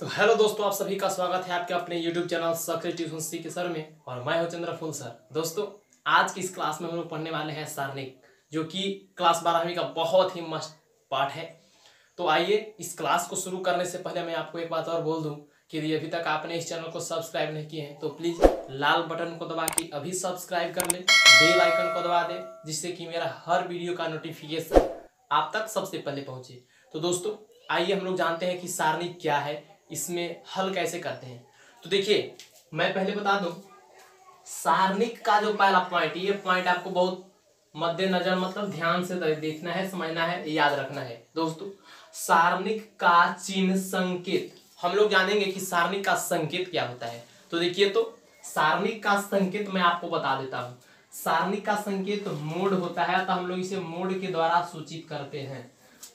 तो हेलो दोस्तों, आप सभी का स्वागत है आपके अपने YouTube चैनल सक्सेस ट्यूशन सी के सर में। और मैं हूं चंद्रफूल सर। दोस्तों, आज की इस क्लास में हम लोग पढ़ने वाले हैं सारणिक, जो कि क्लास 12वीं का बहुत ही मस्त पार्ट है। तो आइए, इस क्लास को शुरू करने से पहले मैं आपको एक बात और बोल दूं कि यदि अभी तक आपने इस चैनल को सब्सक्राइब नहीं किए हैं तो प्लीज़ लाल बटन को दबा के अभी सब्सक्राइब कर लें, बेल आइकन को दबा दें, जिससे कि मेरा हर वीडियो का नोटिफिकेशन आप तक सबसे पहले पहुंचे। तो दोस्तों, आइए हम लोग जानते हैं कि सारणिक क्या है, इसमें हल कैसे करते हैं। तो देखिए, मैं पहले बता दूं, सारणिक का जो पहला पॉइंट, ये पॉइंट आपको बहुत मद्देनजर मतलब ध्यान से देखना है, समझना है, याद रखना है। दोस्तों, सारणिक का चिन्ह संकेत, हम लोग जानेंगे कि सारणिक का संकेत क्या होता है। तो देखिए, तो सारणिक का संकेत मैं आपको बता देता हूं। सारणिक का संकेत मोड होता है, तो हम लोग इसे मोड के द्वारा सूचित करते हैं।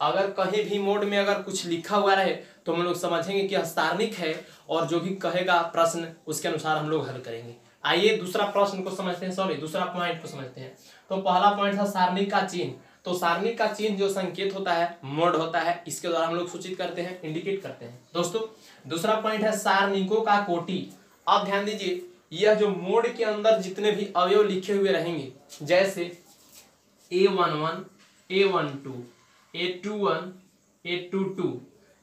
अगर कहीं भी मोड में अगर कुछ लिखा हुआ रहे तो हम लोग समझेंगे कि सारणिक है, और जो भी कहेगा प्रश्न उसके अनुसार हम लोग हल करेंगे। आइए दूसरा प्रश्न को समझते हैं, दूसरा पॉइंट को समझते हैं। तो पहला पॉइंट था सारणिक का चिन्ह। तो सारणिक का चिन्ह जो संकेत होता है, मोड होता है, इसके द्वारा हम लोग सूचित करते हैं, इंडिकेट करते हैं। दोस्तों, दूसरा पॉइंट है सारणिकों का कोटि। अब ध्यान दीजिए, यह जो मोड के अंदर जितने भी अवयव लिखे हुए रहेंगे, जैसे A11, A12, A21, A22,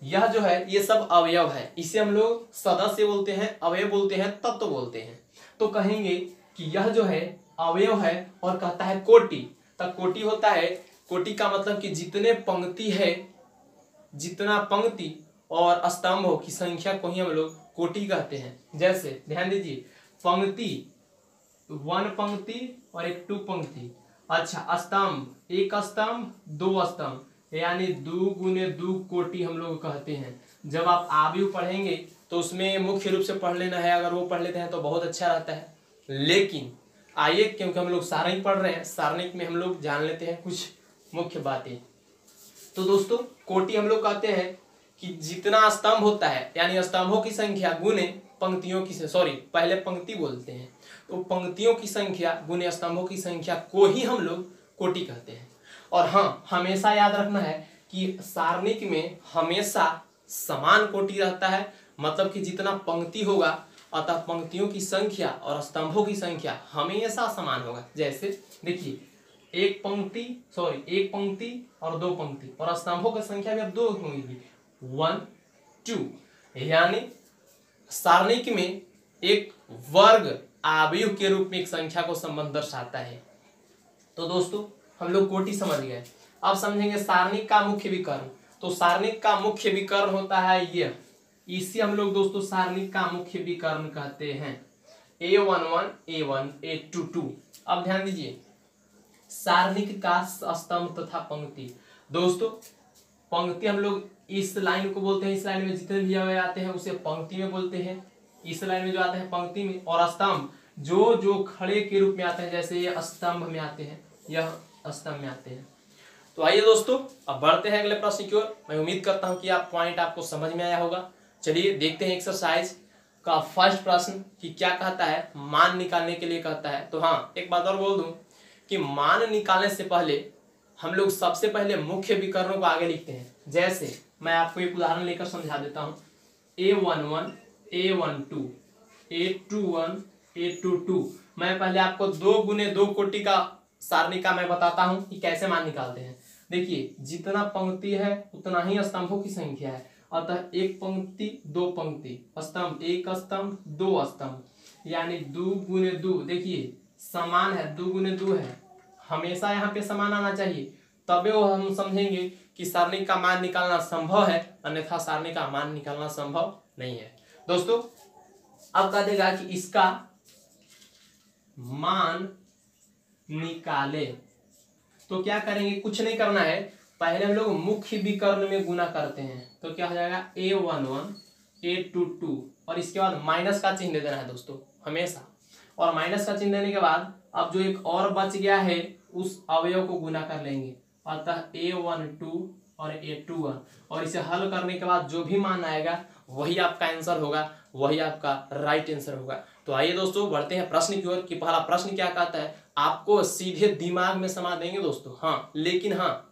यह जो है ये सब अवयव है। इसे हम लोग सदस्य बोलते हैं, अवयव बोलते हैं, तत्व बोलते हैं। तो कहेंगे कि यह जो है अवयव है, और कहता है कोटि। तब कोटि होता है, कोटि का मतलब कि जितने पंक्ति है, जितना पंक्ति और स्तंभों की संख्या को ही हम लोग कोटि कहते हैं। जैसे ध्यान दीजिए, पंक्ति 1 पंक्ति और एक 2 पंक्ति। अच्छा, स्तंभ 1 स्तंभ 2 स्तंभ, यानी 2 गुने 2 कोटि हम लोग कहते हैं। जब आप आयु पढ़ेंगे तो उसमें मुख्य रूप से पढ़ लेना है, अगर वो पढ़ लेते हैं तो बहुत अच्छा रहता है। लेकिन आइए, क्योंकि हम लोग सारणिक पढ़ रहे हैं, सारणिक में हम लोग जान लेते हैं कुछ मुख्य बातें। तो दोस्तों, कोटि हम लोग कहते हैं कि जितना स्तंभ होता है, यानी स्तंभों की संख्या गुने पंक्तियों की, पहले पंक्ति बोलते हैं, तो पंक्तियों की संख्या गुने स्तंभों की संख्या को ही हम लोग कोटि कहते हैं। और हाँ, हमेशा याद रखना है कि सारणिक में हमेशा समान कोटि रहता है, मतलब कि जितना पंक्ति होगा, अतः पंक्तियों की संख्या और स्तंभों की संख्या हमेशा समान होगा। जैसे देखिए, एक पंक्ति और 2 पंक्ति, और स्तंभों की संख्या भी अब 2 होगी, 1 2, यानी सारणिक में एक वर्ग आव्यूह के रूप में एक संख्या को संबंध दर्शाता है। तो दोस्तों, हम लोग कोटि समझ गए। अब समझेंगे सारणिक का मुख्य विकर्ण। तो सारणिक का मुख्य विकर्ण होता है यह, इसी हम लोग दोस्तों सारणिक का मुख्य विकर्ण कहते हैं। A11, A1, A22। अब ध्यान दीजिए, सारणिक का स्तंभ तथा पंक्ति। दोस्तों, पंक्ति हम लोग इस लाइन को बोलते हैं, इस लाइन में जितने भी अवयव आते हैं उसे पंक्ति में बोलते हैं, इस लाइन में जो आते हैं पंक्ति में। और स्तंभ जो जो खड़े के रूप में आते हैं, जैसे ये स्तंभ में आते हैं, यह स्तंभ में आते हैं। तो आइए दोस्तों, अब बढ़ते हैं अगले प्रश्न की ओर। मैं उम्मीद करता हूं कि आप पॉइंट आपको समझ में आया होगा। चलिए देखते हैं एक्सरसाइज का फर्स्ट प्रश्न कि क्या कहता है। मान निकालने के लिए कहता है। तो हाँ, एक बात और बोल दूं कि मान निकालने से पहले हम लोग सबसे पहले मुख्य विकर्णों को आगे लिखते हैं। जैसे मैं आपको एक उदाहरण लेकर समझा देता हूं। A11, A12, A21, A22। मैं पहले आपको 2 गुने 2 कोटि का सारणिक का मैं बताता हूं कि कैसे मान निकालते हैं। देखिए, जितना पंक्ति है उतना ही स्तंभों की संख्या है, अतः 1 पंक्ति 2 पंक्ति, स्तंभ 1 स्तंभ 2 स्तंभ, यानी 2 गुने 2। देखिए समान है, 2 गुने 2 है, हमेशा यहाँ पे समान आना चाहिए, तबे वो हम समझेंगे कि सारणिक का मान निकालना संभव है, अन्यथा सारणिक का मान निकालना संभव नहीं है। दोस्तों, अब कह देगा कि इसका मान निकाले। तो क्या करेंगे, कुछ नहीं करना है, पहले हम लोग मुख्य विकर्ण में गुना करते हैं। तो क्या हो जाएगा, A11, A22, और इसके बाद माइनस का चिन्ह दे देना है दोस्तों हमेशा। और माइनस का चिन्ह देने के बाद अब जो एक और बच गया है उस अवयव को गुना कर लेंगे, अतः A12 और A21, और इसे हल करने के बाद जो भी मान आएगा वही आपका आंसर होगा, वही आपका राइट आंसर होगा। तो आइए दोस्तों, बढ़ते हैं प्रश्न की ओर कि पहला प्रश्न क्या कहता है। आपको सीधे दिमाग में समा देंगे दोस्तों। हाँ, लेकिन हाँ,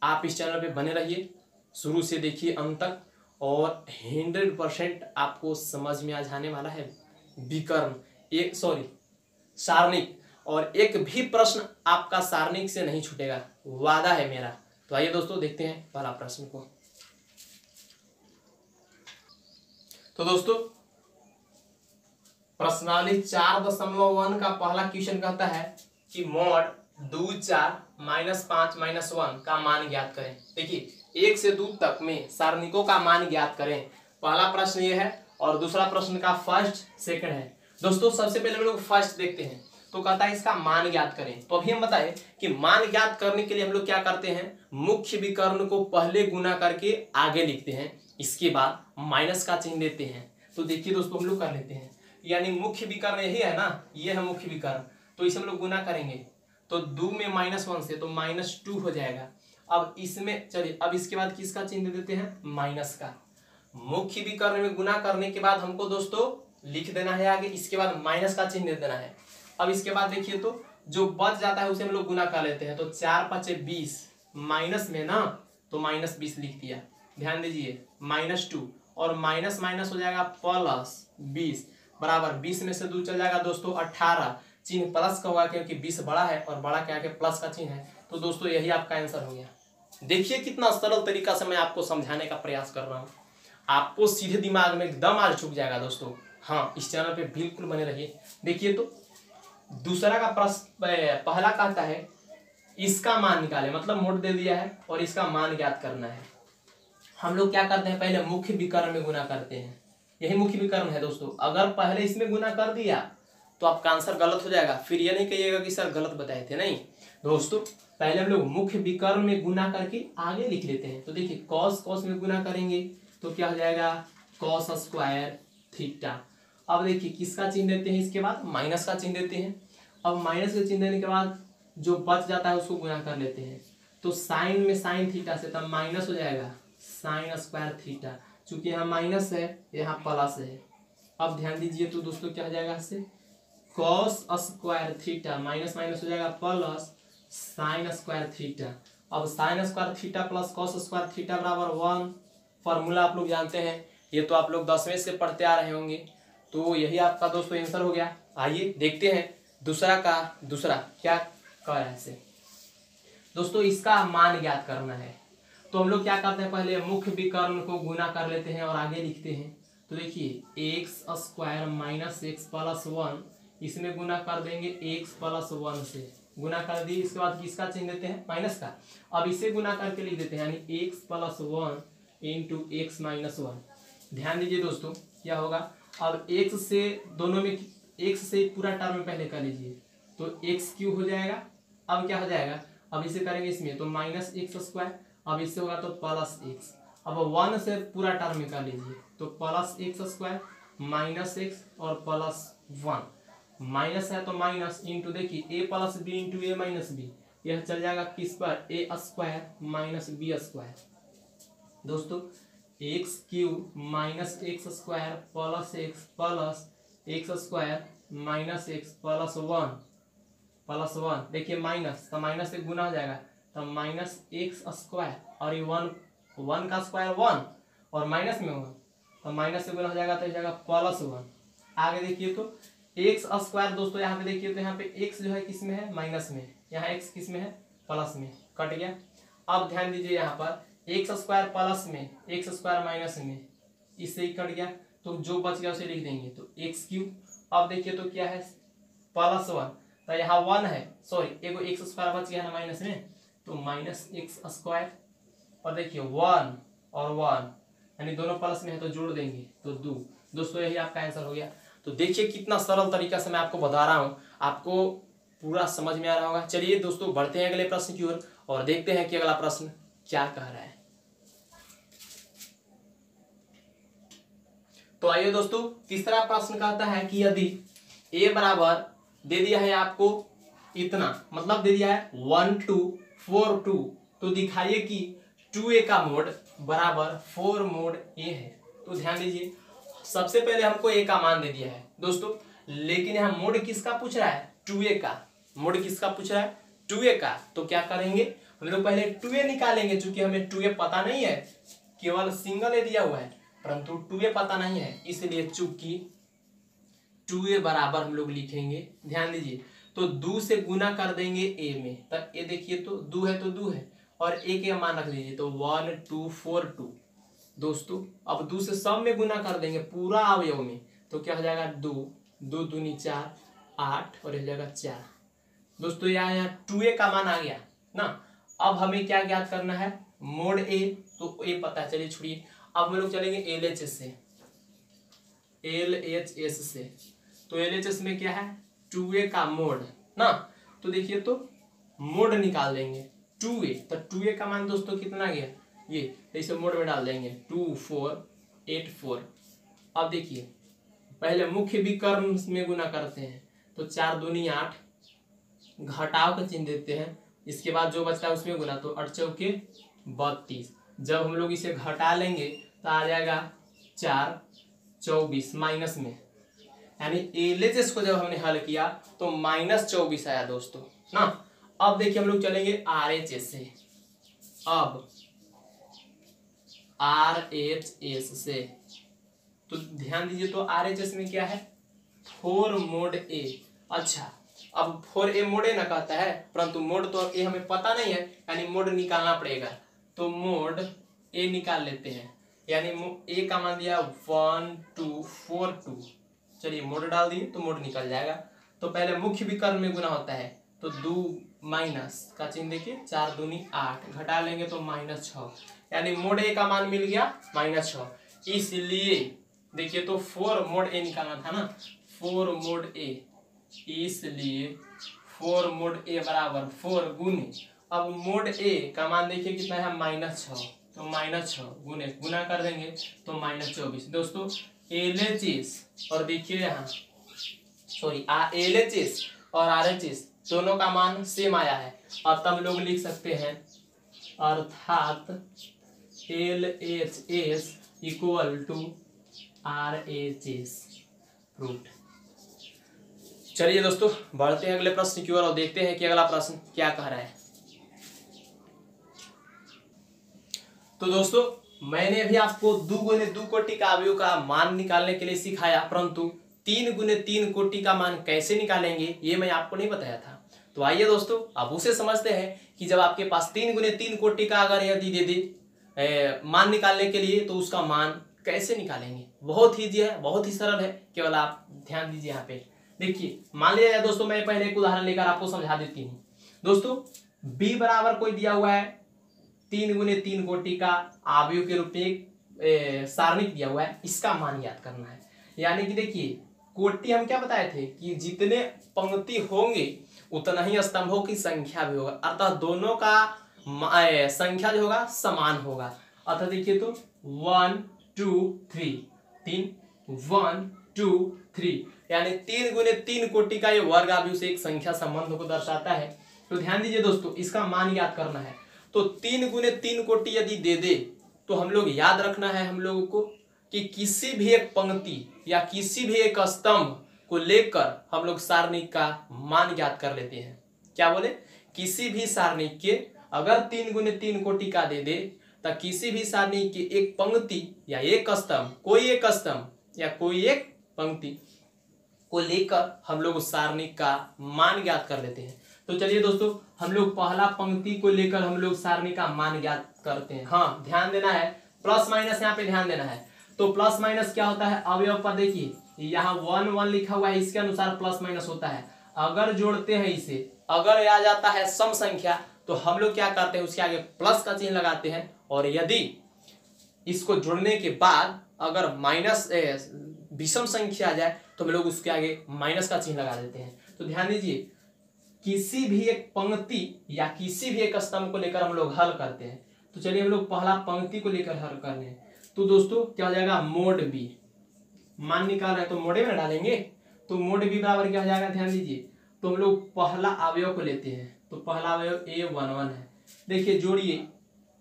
आप इस चैनल पे बने रहिए, शुरू से देखिए अंत तक, और 100% आपको समझ में आ जाने वाला है विकर्ण, एक सॉरी सारणिक, और एक भी प्रश्न आपका सारणिक से नहीं छूटेगा, वादा है मेरा। तो आइए दोस्तों देखते हैं पहला प्रश्न को। तो दोस्तों प्रश्नावली 4.1 का पहला क्वेश्चन कहता है कि मॉड 2 4 -5 -1 का मान ज्ञात करें। देखिए 1 से 2 तक में सारणिकों का मान ज्ञात करें, पहला प्रश्न ये है। और दूसरा प्रश्न का फर्स्ट सेकंड है। दोस्तों सबसे पहले हम लोग फर्स्ट देखते हैं। तो कहता है इसका मान ज्ञात करें। तो अभी हम बताएं कि मान ज्ञात करने के लिए हम लोग क्या करते हैं, मुख्य विकर्ण को पहले गुना करके आगे लिखते हैं, इसके बाद माइनस का चिन्ह देते हैं। तो देखिए दोस्तों हम लोग कर लेते हैं, यानी मुख्य विकर्ण यही है ना, ये है मुख्य विकर्ण। तो इसे हम लोग गुना करेंगे तो 2 में -1 से तो -2 हो जाएगा। अब इसमें चलिए, अब इसके बाद किसका चिन्ह दे देते हैं, माइनस का। मुख्य विकर्ण में गुना करने के बाद हमको दोस्तों लिख देना है आगे, इसके बाद माइनस का चिन्ह दे देना है। अब इसके बाद देखिए तो जो बच जाता है उसे हम लोग गुना कर लेते हैं। तो 4 5 20, माइनस में ना तो -20 लिख दिया। ध्यान दीजिए -2 और माइनस माइनस हो जाएगा +20 बराबर 20 में से 2 चल जाएगा दोस्तों 18। चिन्ह प्लस का होगा क्योंकि 20 बड़ा है और बड़ा क्या है प्लस का चिन्ह है। तो दोस्तों यही आपका आंसर हो गया। देखिए कितना सरल तरीका से मैं आपको समझाने का प्रयास कर रहा हूँ, आपको सीधे दिमाग में एकदम आज छुप जाएगा दोस्तों। हाँ, इस चैनल पे बिल्कुल बने रहिए। देखिए तो दूसरा का प्रश्न, पहला कहता है इसका मान निकाले, मतलब मोड दे दिया है और इसका मान ज्ञात करना है। हम लोग क्या करते हैं, पहले मुख्य विकर्ण में गुना करते हैं, यही मुख्य विकर्ण है दोस्तों। अगर पहले इसमें गुना कर दिया तो आपका आंसर गलत हो जाएगा, फिर ये नहीं कहिएगा कि सर गलत बताए थे। नहीं दोस्तों, पहले हम लोग मुख्य विकर्ण में गुना करके आगे लिख लेते हैं। तो देखिए कॉस कॉस में गुना करेंगे तो क्या हो जाएगा, कॉस स्क्वायर थीटा। अब देखिए किसका चिन्ह देते हैं, इसके बाद माइनस का चिन्ह देते हैं। अब माइनस का चिन्ह देने के बाद जो बच जाता है उसको गुना कर लेते हैं। तो साइन में साइन थीटा से तब माइनस हो जाएगा साइन स्क्वायर थीटा, चूंकि यहाँ माइनस है यहाँ प्लस है। अब ध्यान दीजिए तो दोस्तों क्या हो जाएगा इससे, cos square theta minus minus हो जाएगा प्लस साइन स्क्वायर थीटा। अब sine square theta plus cos square theta बराबर 1। फॉर्मूला आप लोग जानते हैं, ये तो आप लोग 10वें से पढ़ते आ रहे होंगे। तो यही आपका दोस्तों आंसर हो गया। आइए देखते हैं दूसरा क्या कह रहा है इसे। दोस्तों इसका मान ज्ञात करना है। तो हम लोग क्या करते हैं, पहले मुख्य विकर्ण को गुना कर लेते हैं और आगे लिखते हैं। तो देखिए x square minus x plus 1, इसमें गुना कर देंगे x प्लस 1 से, गुना कर दिए। इसके बाद किसका चिन्ह देते हैं, माइनस का। अब इसे गुना करके लिख देते हैं, यानी x plus 1 into x minus 1। ध्यान दीजिए दोस्तों क्या होगा, अब x से दोनों में x से पूरा टर्म पहले कर लीजिए तो x³ हो जाएगा। अब क्या हो जाएगा, अब इसे करेंगे इसमें तो माइनस एक्स स्क्वायर, अब इससे होगा तो प्लस एक्स। अब 1 से पूरा टर्म में कर लीजिए तो plus x square minus x और प्लस 1, माइनस है तो माइनस इंटू देखिए a plus b into a minus b, यह चल जाएगा किस पर, a square minus b square. दोस्तों x³ minus x square plus x square minus x plus 1 देखिए माइनस तो माइनस से गुना हो जाएगा तो माइनस एक्स स्क्वायर, और ये 1 का स्क्वायर 1 और माइनस में 1 तो माइनस से गुना हो जाएगा तो जाएगा प्लस 1। आगे देखिए तो एक्स स्क्वायर दोस्तों यहाँ पे देखिए तो यहाँ पे एक्स जो है किस में है, माइनस में, यहाँ एक्स किस में है, प्लस में, कट गया। अब ध्यान दीजिए यहाँ पर एक्स स्क्वायर प्लस में एक्स स्क्वायर माइनस में, इससे ही कट गया तो जो बच गया उसे लिख देंगे तो x³। अब देखिए तो क्या है प्लस 1, तो यहाँ 1 है, सॉरी एगो एक्स स्क्वायर बच गया है ना माइनस में, तो माइनस एक्स स्क्वायर, और देखिए 1 और 1 यानी दोनों प्लस में है तो जोड़ देंगे तो 2। दोस्तों यही आपका आंसर हो गया। तो देखिए कितना सरल तरीका से मैं आपको बता रहा हूँ, आपको पूरा समझ में आ रहा होगा। चलिए दोस्तों बढ़ते हैं अगले प्रश्न की ओर और देखते हैं कि अगला प्रश्न क्या कह रहा है। तो आइए दोस्तों तीसरा प्रश्न कहता है कि यदि a बराबर दे दिया है आपको इतना, मतलब दे दिया है 1 2 4 2, तो दिखाइए कि 2a का मोड बराबर 4 मोड a है। तो ध्यान दीजिए सबसे पहले हमको a का मान दे दिया है दोस्तों, लेकिन यहाँ मोड किसका पूछ रहा है, 2a का। मोड किसका पूछ रहा है, 2a का। तो क्या करेंगे हम लोग पहले 2a निकालेंगे, चूंकि हमें 2a पता नहीं है केवल सिंगल ए दिया हुआ है परंतु 2a पता नहीं है, इसलिए चूंकि 2a बराबर हम लोग लिखेंगे। ध्यान दीजिए, तो 2 से गुना कर देंगे a में, तब ए देखिए तो 2 है तो 2 है और a के मान रख दीजिए तो 1 2 4 2। दोस्तों अब 2 से सब में गुना कर देंगे पूरा अवयव में, तो क्या हो जाएगा 2 2 दूनी 4 8 और हो जाएगा 4। दोस्तों यहाँ 2a का मान आ गया ना। अब हमें क्या ज्ञात करना है, मोड a, तो a पता है, चलिए छोड़िए। अब हम लोग चलेंगे LHS से, LHS से। तो LHS में क्या है 2a का मोड ना, तो देखिए तो मोड निकाल देंगे 2a, तो 2a का मान दोस्तों कितना गया ये, तो इसे मोड में डाल देंगे 2 4 8 4। अब देखिए पहले मुख्य विकर्ण में गुना करते हैं, तो 4 दूनी 8, घटाव का चिन्ह देते हैं, इसके बाद जो बचता है उसमें गुना, तो 8 चौके 32। जब हम लोग इसे घटा लेंगे तो आ जाएगा 4 24 माइनस में, यानी LHS को जब हमने हल किया तो -24 आया दोस्तों ना। अब देखिए हम लोग चलेंगे RHS से। अब RHS से तो ध्यान दीजिए, तो RHS में क्या है 4 मोड A। अच्छा, अब 4a मोड ए ना कहता है, परंतु मोड तो ए हमें पता नहीं है, यानी मोड निकालना पड़ेगा, तो मोड ए निकाल लेते हैं। यानी ए का मान दिया 1 2 4 2। चलिए मोड डाल दिए तो मोड निकल जाएगा। तो पहले मुख्य विकर्ण में गुना होता है, तो 2 माइनस का चिन्ह देखिए 4 दूनी 8, घटा लेंगे तो -6, यानी मोड ए का मान मिल गया -6। इसलिए देखिए तो 4 मोड ए निकालना था ना, 4 मोड ए, इसलिए 4 मोड ए बराबर 4 गुने, अब मोड ए का मान देखिए कितना है -6, तो -6 गुने गुना कर देंगे तो -24। दोस्तों LHS और देखिए यहाँ सॉरी LHS और RHS दोनों का मान सेम आया है, और तब लोग लिख सकते हैं अर्थात LHS equal to RHS proof. चलिए दोस्तों बढ़ते हैं अगले प्रश्न की ओर और देखते हैं कि अगला प्रश्न क्या कह रहा है। तो दोस्तों मैंने अभी आपको 2 गुने 2 कोटि का अवयव का मान निकालने के लिए सिखाया, परंतु 3 गुने 3 कोटि का मान कैसे निकालेंगे ये मैं आपको नहीं बताया था। तो आइए दोस्तों अब उसे समझते हैं कि जब आपके पास 3 गुने 3 कोटि का अगर यदि दे दे मान निकालने के लिए तो उसका मान कैसे निकालेंगे। बहुत ईजी है, बहुत ही सरल है, केवल आप ध्यान दीजिए। यहाँ पे देखिए मान लिया जाए दोस्तों, मैं पहले एक उदाहरण लेकर आपको समझा देती हूँ। दोस्तों b बराबर कोई दिया हुआ है 3 गुने 3 कोटि का अवयव के रूप में एक सारणिक दिया हुआ है, इसका मान ज्ञात करना है। यानी कि देखिए कोटि हम क्या बताए थे कि जितने पंक्ति होंगे उतना ही स्तंभों की संख्या भी होगा, अर्थात दोनों का संख्या जो होगा समान होगा। अर्थात देखिए तो 1 2 3 3 1 2 3, यानी 3 गुने 3 कोटि का ये वर्ग अवयव से एक संख्या संबंध को दर्शाता है। तो ध्यान दीजिए दोस्तों इसका मान याद करना है। तो 3 गुने 3 कोटि यदि दे दे तो हम लोग याद रखना है हम लोगों को कि किसी भी एक पंक्ति या किसी भी एक स्तंभ को लेकर हम लोग सारणिक का मान ज्ञात कर लेते हैं। क्या बोले, किसी भी सारणिक के अगर 3 गुने 3 कोटि का दे दे तो किसी भी सारणिक की एक पंक्ति या एक स्तंभ, कोई एक स्तंभ या कोई एक पंक्ति को लेकर हम लोग उस सारणिक का मान ज्ञात कर लेते हैं। तो चलिए दोस्तों हम लोग पहला पंक्ति को लेकर हम लोग सारणिक का मान ज्ञात करते हैं। हाँ ध्यान देना है, प्लस माइनस यहाँ पे ध्यान देना है। तो प्लस माइनस क्या होता है, अवयव पर देखिए यहाँ 1 1 लिखा हुआ है, इसके अनुसार प्लस माइनस होता है। अगर जोड़ते हैं इसे, अगर आ जाता है सम संख्या तो हम लोग क्या करते हैं उसके आगे प्लस का चिन्ह लगाते हैं, और यदि इसको जोड़ने के बाद अगर माइनस विषम संख्या आ जाए तो हम लोग उसके आगे माइनस का चिन्ह लगा देते हैं। तो ध्यान दीजिए किसी भी एक पंक्ति या किसी भी एक स्तंभ को लेकर हम लोग हल करते हैं। तो चलिए हम लोग पहला पंक्ति को लेकर हल कर रहे हैं। तो दोस्तों क्या हो जाएगा, मोड बी मान निकाल रहे हैं तो मोडे में डालेंगे, तो मोड बी बराबर क्या हो जाएगा, ध्यान दीजिए। तो हम लोग पहला अवयव को लेते हैं, तो पहला अवयव a11 है। देखिए जोड़िए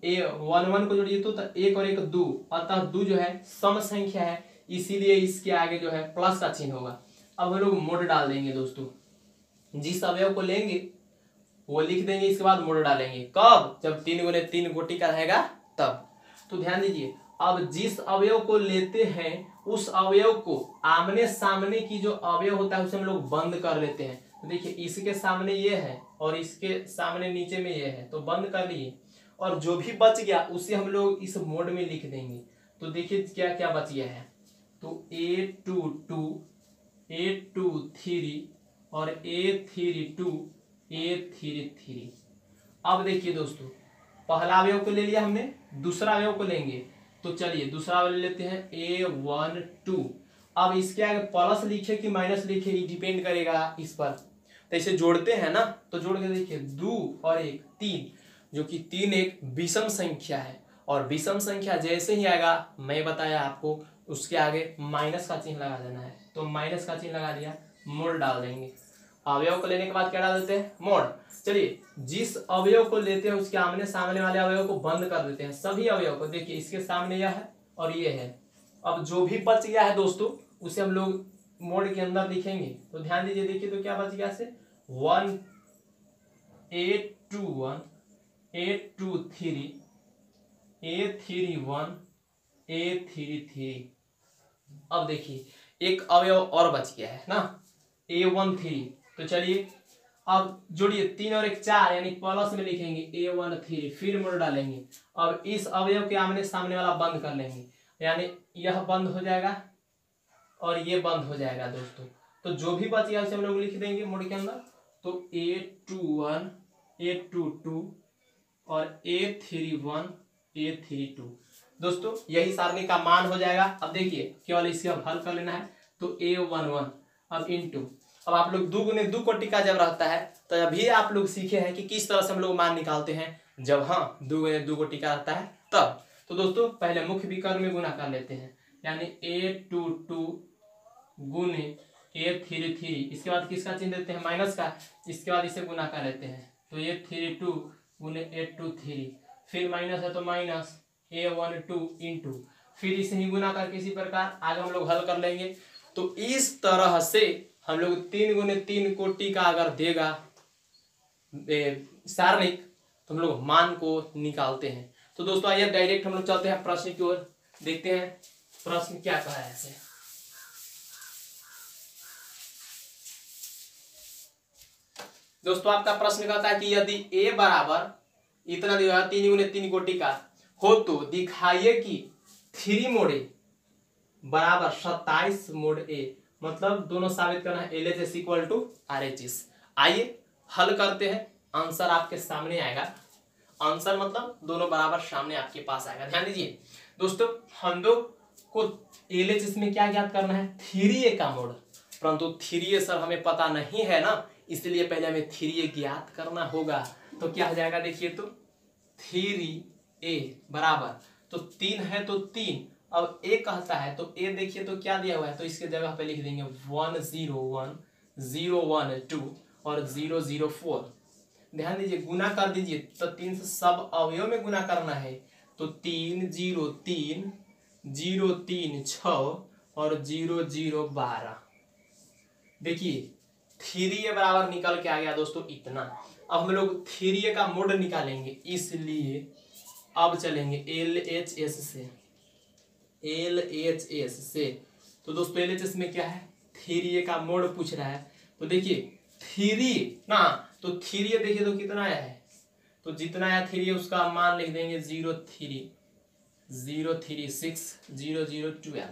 a11 को जोड़िए तो 1 और 1 2, अतः 2 जो है सम संख्या है, इसीलिए इसके आगे जो है प्लस का चिन्ह होगा। अब हम लोग मोड डाल देंगे दोस्तों, जिस अवयव को लेंगे वो लिख देंगे, इसके बाद मोड डालेंगे। कब, जब 3 गुने 3 कोटि का रहेगा तब। तो ध्यान दीजिए, अब जिस अवयव को लेते हैं उस अवयव को आमने सामने की जो अवयव होता है उसे हम लोग बंद कर लेते हैं। तो देखिए इसके सामने ये है और इसके सामने नीचे में ये है, तो बंद कर लिए, और जो भी बच गया उसे हम लोग इस मोड में लिख देंगे। तो देखिए क्या क्या बच गया है, तो A22 A23 और A32 A33। अब देखिए दोस्तों, पहला अवयव को ले लिया हमने, दूसरा अवयव को लेंगे, तो चलिए दूसरा अवयव लेते हैं A12। अब इसके आगे प्लस लिखे कि माइनस लिखे ये डिपेंड करेगा इस पर। तो इसे जोड़ते हैं ना, तो जोड़ के देखिए 2 और 1 3, जो कि 3 एक विषम संख्या है, और विषम संख्या जैसे ही आएगा मैं बताया आपको उसके आगे माइनस का चिन्ह लगा देना है। तो माइनस का चिन्ह लगा दिया, मोड़ डाल देंगे। अवयव को लेने के बाद क्या डाल देते हैं, मोड़। चलिए जिस अवयव को लेते हैं उसके आमने सामने वाले अवयव को बंद कर देते हैं, सभी अवयव को। देखिए इसके सामने यह है और ये है। अब जो भी बच गया है दोस्तों उसे हम लोग मोड़ के अंदर लिखेंगे। तो ध्यान दीजिए, देखिए तो क्या बच गया से 1 A21 A23 A31 A33। अब देखिए एक अवयव और बच गया है ना, A13। तो चलिए अब जोड़िए 3 और 1 4, यानी प्लस में लिखेंगे A13, फिर मोड़ डालेंगे। अब इस अवयव के आमने सामने वाला बंद कर लेंगे, यानी यह बंद हो जाएगा और ये बंद हो जाएगा दोस्तों। तो जो भी बच गया उसे हम लोग लिख देंगे मोड़ के अंदर। तो A21 A22 और A31 A32। दोस्तों यही सारणी का मान हो जाएगा। अब देखिए केवल इसके अब हल कर लेना है। तो A11 अब इनटू, अब आप लोग 2 गुने 2 कोटि का जब रहता है तो अभी आप लोग सीखे हैं कि किस तरह से हम लोग मान निकालते हैं, जब हाँ 2 गुने 2 कोटि का रहता है तब। तो दोस्तों पहले मुख्य विकर्ण में गुना कर लेते हैं, यानी A22 गुने A33, इसके बाद किसका चिन्ह देते हैं, माइनस का, इसके बाद इसे गुना कर लेते हैं। तो A32 गुने A23, फिर माइनस है तो माइनस A12 इंटू, फिर इसे ही गुना करके इसी प्रकार आगे हम लोग हल कर लेंगे। तो इस तरह से हम लोग 3 गुने 3 कोटि का अगर देगा सारणिक तो हम लोग मान को निकालते हैं। तो दोस्तों आइए डायरेक्ट हम लोग चलते हैं प्रश्न की ओर, देखते हैं प्रश्न क्या कहा है ऐसे। दोस्तों आपका प्रश्न कहता है कि यदि A बराबर इतना दिया 3 गुने 3 कोटि का हो तो दिखाइए कि 3 मोड़ A बराबर 27 मोड़ A, मतलब दोनों साबित करना है LHS इक्वल टू RHS। आइए हल करते हैं, आंसर आपके सामने आएगा। आंसर मतलब दोनों बराबर सामने आपके पास आएगा। ध्यान दीजिए दोस्तों, हम लोग को LHS में क्या ज्ञात करना है, 3A का मोड़, परंतु 3A सर हमें पता नहीं है ना, इसलिए पहले हमें 3A ज्ञात करना होगा। तो क्या हो जाएगा, देखिए तो 3A बराबर, तो 3 है तो 3, अब A कहता है तो A देखिए तो क्या दिया हुआ है, तो इसके जगह पे लिख देंगे 101 012 और 004। ध्यान दीजिए गुना कर दीजिए, तो 3 से सब अवयव में गुना करना है। तो 3 0 3 0 3 6 और 0 0 12। देखिए 3A बराबर निकल के आ गया दोस्तों इतना। अब हम लोग 3A का मोड निकालेंगे, इसलिए अब चलेंगे LHS से, LHS से। तो दोस्तों LHS में क्या है, 3A का मोड पूछ रहा है। तो देखिए 3 ना, तो 3A देखिए तो कितना आया है, तो जितना आया 3A उसका मान लिख देंगे 036 0012।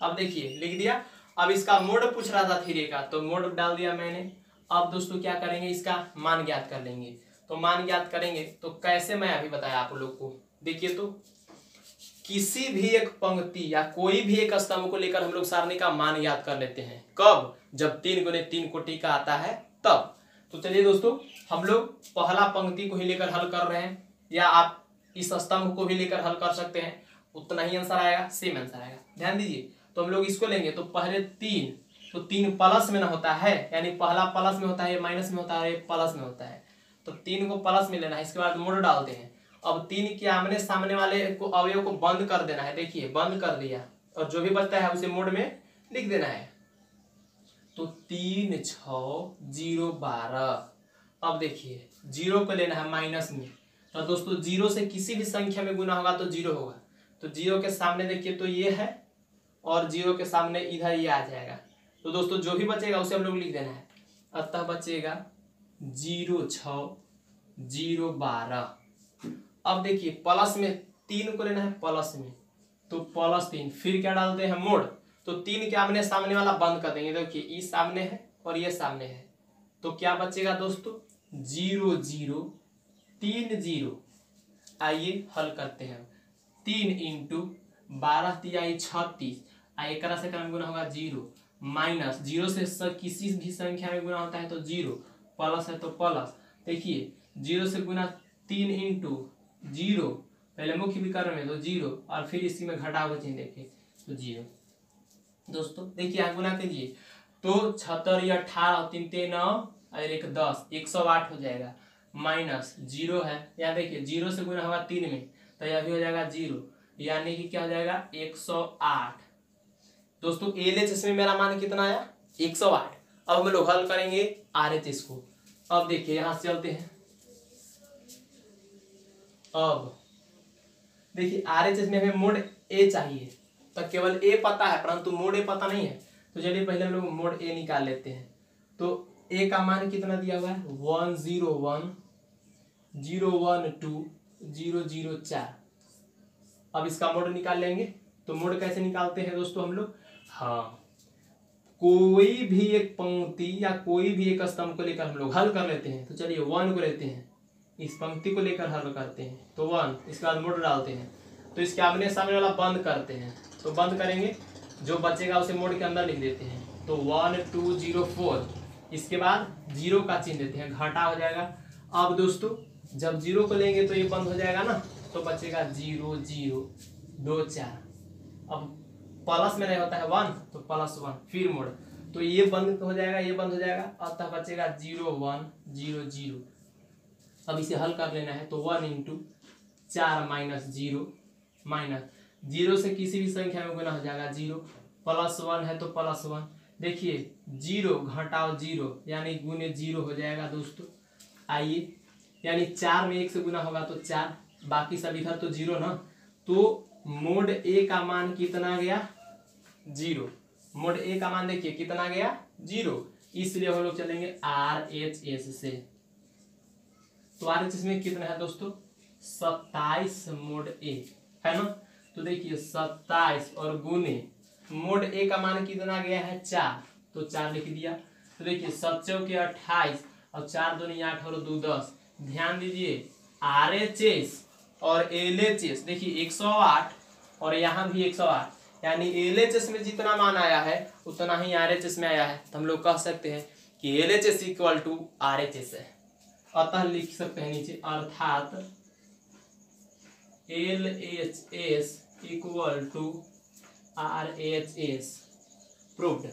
अब देखिए लिख दिया। अब इसका मोड पूछ रहा था 3A का, तो मोड डाल दिया मैंने। अब दोस्तों क्या करेंगे, इसका मान ज्ञात कर लेंगे। तो मान ज्ञात करेंगे तो कैसे, मैं अभी बताया आप लोग को। देखिए तो किसी भी एक पंक्ति या कोई भी एक स्तंभ को लेकर हम लोग सारणी का मान ज्ञात कर लेते हैं। कब, जब 3 गुने 3 कोटि का आता है तब। तो चलिए दोस्तों हम लोग पहला पंक्ति को ही लेकर हल कर रहे हैं, या आप इस स्तंभ को भी लेकर हल कर सकते हैं, उतना ही आंसर आएगा, सेम आंसर आएगा। ध्यान दीजिए, तो हम लोग इसको लेंगे तो पहले 3, तो 3 प्लस में ना होता है, यानी पहला प्लस में होता है, ये माइनस में होता है, ये प्लस में होता है। तो 3 को प्लस में लेना है, इसके बाद मोड़ डालते हैं। अब 3 के आमने सामने वाले को अवयव को बंद कर देना है। देखिए बंद कर दिया, और जो भी बचता है उसे मोड़ में लिख देना है। तो 3 6 0 12। अब देखिए 0 को लेना है माइनस में, और दोस्तों जीरो से किसी भी संख्या में गुना होगा तो जीरो होगा, तो जीरो के सामने देखिए तो ये है और जीरो के सामने इधर ये आ जाएगा। तो दोस्तों जो भी बचेगा उसे हम लोग लिख देना है। अतः बचेगा 0 6 0 12। अब देखिए प्लस में 3 को लेना है प्लस में, तो +3 फिर क्या डालते हैं मोड़, तो 3 के आमने सामने वाला बंद कर देंगे। देखिए ये सामने है और ये सामने है, तो क्या बचेगा दोस्तों 0 0 3 0। आइए हल करते हैं। 3 × 12 × 36 एक से क्रम गुना होगा 0 माइनस 0 से किसी भी संख्या में गुना होता है तो 0, प्लस है तो प्लस। देखिए 0 से गुना 3 × 0 पहले मुख्य विकर्ण में तो 0 और फिर इसी में घटा हुआ चिन्ह देखिए तो 0। दोस्तों देखिए आप गुना कीजिए तो 76 या 18 3 3 9 और 1 10 108 हो जाएगा, माइनस 0 है यहाँ देखिए 0 से गुना होगा 3 में तो यह भी हो जाएगा 0, यानी कि क्या हो जाएगा 108। दोस्तों LHS में मेरा मान कितना आया 108। अब हम लोग हल करेंगे RHS को। अब देखिए यहां से चलते हैं। अब देखिए RHS में हमें मोड A चाहिए, तो केवल A पता है परंतु मोड A पता नहीं है, तो चलिए पहले हम लोग मोड A निकाल लेते हैं। तो A का मान कितना दिया हुआ है 101 012 004। अब इसका मोड निकाल लेंगे, तो मोड कैसे निकालते हैं दोस्तों हम लोग, हाँ कोई भी एक पंक्ति या कोई भी एक स्तंभ को लेकर हम लोग हल कर लेते हैं। तो चलिए 1 को लेते हैं, इस पंक्ति को लेकर हल करते हैं तो 1, इसके बाद मोड डालते हैं, तो इसके आमने सामने वाला बंद करते हैं, तो बंद करेंगे जो बचेगा उसे मोड के अंदर लिख देते हैं, तो 1 2 0 4। इसके बाद 0 का चिन्ह देते हैं, घाटा हो जाएगा। अब दोस्तों जब 0 को लेंगे तो ये बंद हो जाएगा ना, तो बचेगा 0 0 2 4। अब प्लस में नहीं होता है 1 तो +1 फिर मोड़, तो ये बंद हो जाएगा ये बंद हो जाएगा, अतः बचेगा 0 1 0 0। अब इसे हल कर लेना है, तो 1 × 4 - 0 माइनस 0 से किसी भी संख्या में गुना हो जाएगा 0, +1 है तो +1। देखिए 0 घटाओ 0 यानी गुने 0 हो जाएगा दोस्तों। आइए यानी 4 में 1 से गुना होगा तो 4, बाकी सब इधर तो 0 ना, तो मोड A का मान कितना गया 0। मोड A का मान देखिए कितना गया 0, इसलिए हम लोग चलेंगे RHS से। तो RHS में कितना है दोस्तों 27 मोड A है ना, तो देखिए 27 और गुने मोड A का मान कितना गया है 4, तो 4 लिख दिया। तो देखिए 7 चौके 28 और 4 दूनी 8 और 2 10। ध्यान दीजिए RHS और LHS देखिए 108 और यहाँ भी 108, यानी LHS में जितना मान आया है उतना ही RHS में आया है, तो हम लोग कह सकते हैं कि LHS = RHS है। अतः लिख सकते हैं नीचे अर्थात LHS = RHS प्रूव्ड।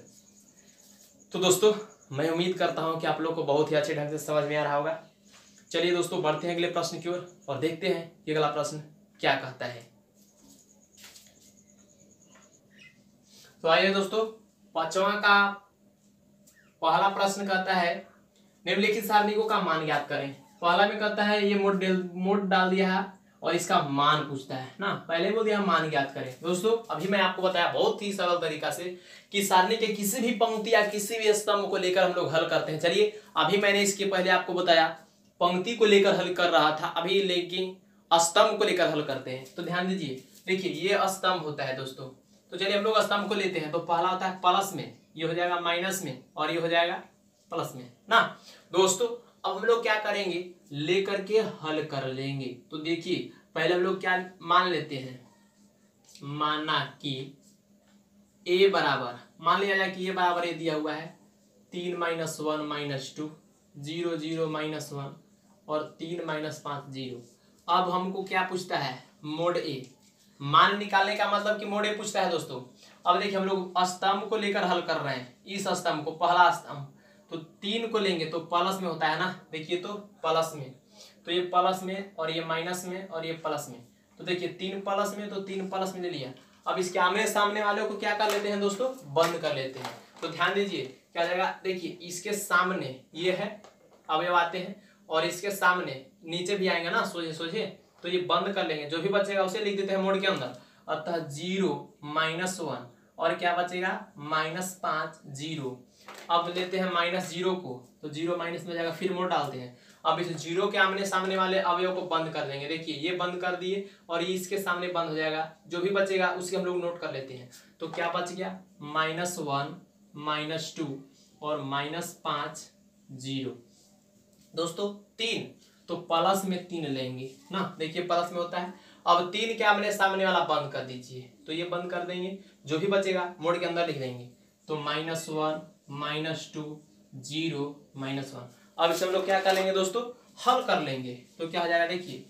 तो दोस्तों मैं उम्मीद करता हूं कि आप लोग को बहुत ही अच्छे ढंग से समझ में आ रहा होगा। चलिए दोस्तों बढ़ते हैं अगले प्रश्न की ओर और देखते हैं कि अगला प्रश्न क्या कहता है। तो आइए दोस्तों 5वां का पहला प्रश्न कहता है निम्नलिखित सारणिकों का मान ज्ञात करें। पहला में कहता है ये मोड डाल दिया है और इसका मान पूछता है ना, पहले बोल दिया मान ज्ञात करें। दोस्तों अभी मैं आपको बताया बहुत ही सरल तरीका से कि सारणी के किसी भी पंक्ति या किसी भी स्तंभ को लेकर हम लोग हल करते हैं। चलिए अभी मैंने इसके पहले आपको बताया पंक्ति को लेकर हल कर रहा था, अभी लेकिन स्तंभ को लेकर हल करते हैं। तो ध्यान दीजिए, देखिए ये स्तंभ होता है दोस्तों, तो चलिए हम लोग स्तंभ को लेते हैं। तो पहला होता है प्लस में, ये हो जाएगा माइनस में और ये हो जाएगा प्लस में ना दोस्तों। अब हम लोग क्या करेंगे लेकर के हल कर लेंगे। तो देखिए पहले हम लोग क्या मान लेते हैं, माना कि a बराबर, मान लिया जाए कि a बराबर ये दिया हुआ है 3 - 1 - 2 0 0 -1 और 3 - 5 0। अब हमको क्या पूछता है मोड A, मान निकालने का मतलब कि मोड A पूछता है दोस्तों। अब देखिए हम लोग स्तंभ को लेकर हल कर रहे हैं, इस स्तंभ को पहला स्तंभ, तो 3 को लेंगे तो प्लस में होता है ना, देखिए तो प्लस में, तो ये प्लस में और ये माइनस में और ये प्लस में, तो देखिए 3 प्लस में तो 3 प्लस में ले लिया। अब इसके आमने सामने वाले को क्या कर लेते हैं दोस्तों बंद कर लेते हैं। तो ध्यान दीजिए क्या हो जाएगा, देखिए इसके सामने ये है, अब ये आते हैं और इसके सामने नीचे भी आएंगे ना सोझे सोझे, तो ये बंद कर लेंगे, जो भी बचेगा उसे लिख देते हैं मोड के अंदर। अतः 0 -1 और क्या बचेगा -5 0। अब लेते हैं -0 को, तो 0 माइनस में जाएगा, फिर मोड डालते हैं। अब इस 0 के आमने सामने वाले अवयव को बंद कर देंगे। देखिए ये बंद कर दिए और ये इसके सामने बंद हो जाएगा, जो भी बचेगा उसके हम लोग नोट कर लेते हैं। तो क्या बच गया -1 -2 और -5 0। दोस्तों 3, तो प्लस में 3 लेंगे ना, देखिए प्लस में होता है। अब 3 के आमने सामने वाला बंद कर दीजिए, तो ये बंद कर देंगे, जो भी बचेगा मोड के अंदर लिख देंगे। तो -1 -2 0 -1। अब इसे हम लोग क्या कर लेंगे दोस्तों, हल कर लेंगे। तो क्या हो जाएगा देखिए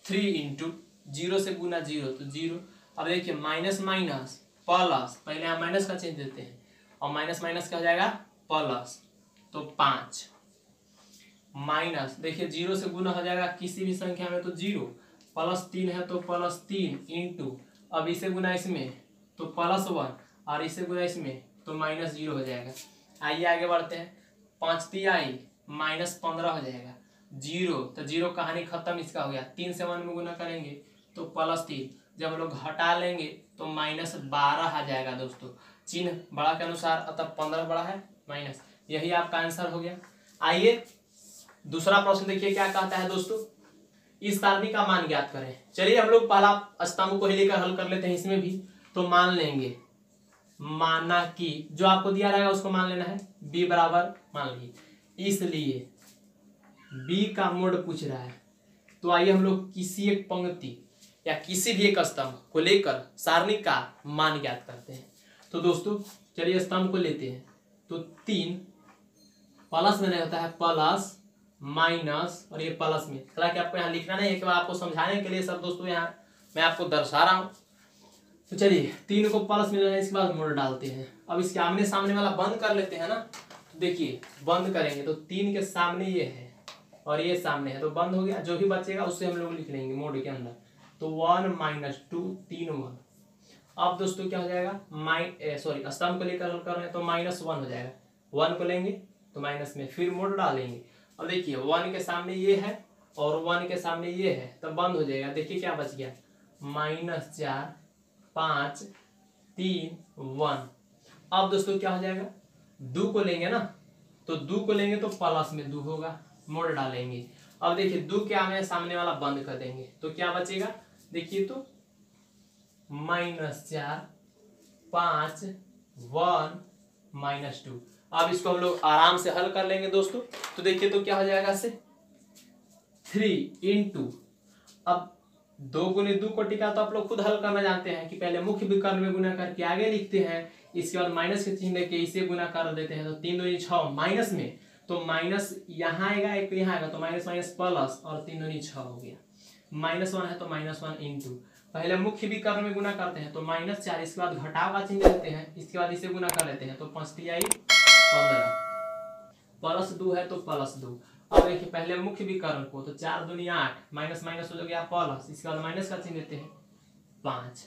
3 × 0 से गुना 0 तो 0। अब देखिए माइनस माइनस प्लस, पहले हम माइनस का चिन्ह देते हैं और माइनस माइनस क्या हो जाएगा प्लस, तो 5 माइनस, देखिए 0 से गुना हो जाएगा किसी भी संख्या में तो 0, +3 है तो +3 इंटू, अब इसे गुना इसमें तो +1 और इसे गुना इसमें तो -0 हो जाएगा। आइए आगे बढ़ते हैं। 5 × 3 -15 हो जाएगा, 0 तो 0 कहानी खत्म, इसका हो गया। 3 से 1 में गुना करेंगे तो +3, जब हम लोग हटा लेंगे तो -12 आ जाएगा दोस्तों, चिन्ह बड़ा के अनुसार, अतः 15 बड़ा है माइनस, यही आपका आंसर हो गया। आइए दूसरा प्रश्न देखिए क्या कहता है दोस्तों, इस सारणी का मान ज्ञात करें। चलिए हम लोग पहला स्तंभ को ही लेकर हल कर लेते हैं इसमें भी। तो मान लेंगे, माना कि जो आपको दिया रहेगा उसको मान लेना है, b बराबर मान लीजिए, इसलिए b का मोड पूछ रहा है। तो आइए हम लोग किसी एक पंक्ति या किसी भी एक स्तंभ को लेकर सारणी का मान ज्ञात करते हैं। तो दोस्तों चलिए स्तंभ को लेते हैं। तो 3 प्लस में नहीं होता है, प्लस माइनस और ये प्लस में, हालांकि आपको यहाँ लिखना नहीं है, केवल आपको समझाने के लिए सब दोस्तों यहाँ मैं आपको दर्शा रहा हूँ। तो चलिए 3 को प्लस में लेना है, इसके बाद मोड़ डालते हैं। अब इसके आमने सामने वाला बंद कर लेते हैं ना, तो देखिए बंद करेंगे तो 3 के सामने ये है और ये सामने है, तो बंद हो गया, जो भी बचेगा उससे हम लोग लिख लेंगे मोड के अंदर। तो 1 -2 3 1। अब दोस्तों क्या हो जाएगा, सॉरी स्तंभ को लेकर हल कर रहे हैं तो -1 हो जाएगा, 1 को लेंगे तो माइनस में, फिर मोड डालेंगे। अब देखिए 1 के सामने ये है और 1 के सामने ये है, तो बंद हो जाएगा। देखिए क्या बच गया, -4 5 3 1। अब दोस्तों क्या हो जाएगा, 2 को लेंगे ना, तो 2 को लेंगे तो प्लस में 2 होगा, मोड़ डालेंगे। अब देखिए 2 के आगे सामने वाला बंद कर देंगे तो क्या बचेगा, देखिए तो -4 5 1 -2। अब इसको हम लोग आराम से हल कर लेंगे दोस्तों। तो देखिए तो क्या हो जाएगा इससे 3 × अब 2 × 2 कोटि का तो आप लोग खुद हल करना जानते हैं कि पहले मुख्य विकर्ण में गुना करके आगे लिखते हैं, इसके बाद माइनस के चिन्ह लेके इसे गुना कर देते हैं। तो 3 दूनी 6 माइनस में, तो माइनस यहाँ आएगा एक यहाँ आएगा, तो माइनस माइनस प्लस और 3 दूनी 6 हो गया। -1 है तो -1 इंटू, पहले मुख्य विकर्ण में गुना करते हैं तो -4, इसके बाद घटाव का चिन्ह लेते हैं, इसके बाद इसे गुना कर लेते हैं तो 5 × 3 15, +2 है तो +2। अब देखिए पहले मुख्य विकर्ण को, तो 4 दूनी 8, माइनस माइनस हो गया प्लस, इसके बाद माइनस का चिन्ह लेते हैं 5।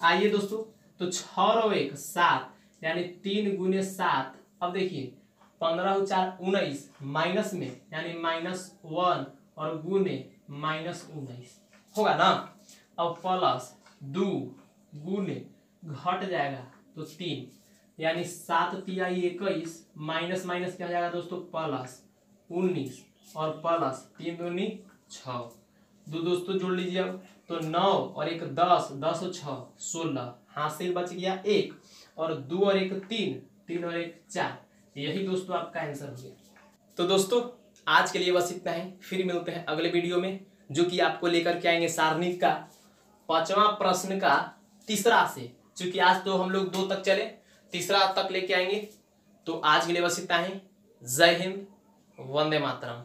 आइए दोस्तों तो 6 और 1 7, यानी 3 × 7। अब देखिए 15 और 4 19, माइनस में यानी -1 और गुने -19 होगा ना। अब प्लस 2 गुने घट जाएगा तो 3, यानी 7 × 3 21, माइनस माइनस क्या हो जाएगा दोस्तों प्लस 19 और प्लस 3 दूनी 6। दो दोस्तों जोड़ लीजिए अब, तो 9 और 1 10, 10 और 6 16, हासिल बच गया 1 और 2 और 1 3, 3 और 1 4। यही दोस्तों आपका आंसर हो गया। तो दोस्तों आज के लिए बस इतना ही, फिर मिलते हैं अगले वीडियो में, जो कि आपको लेकर के आएंगे सारणी का 5वां प्रश्न का तीसरा से। चूंकि आज तो हम लोग 2 तक चले, तीसरा तक लेके आएंगे। तो आज के लिए बस इतना ही। जय हिंद, वंदे मातरम।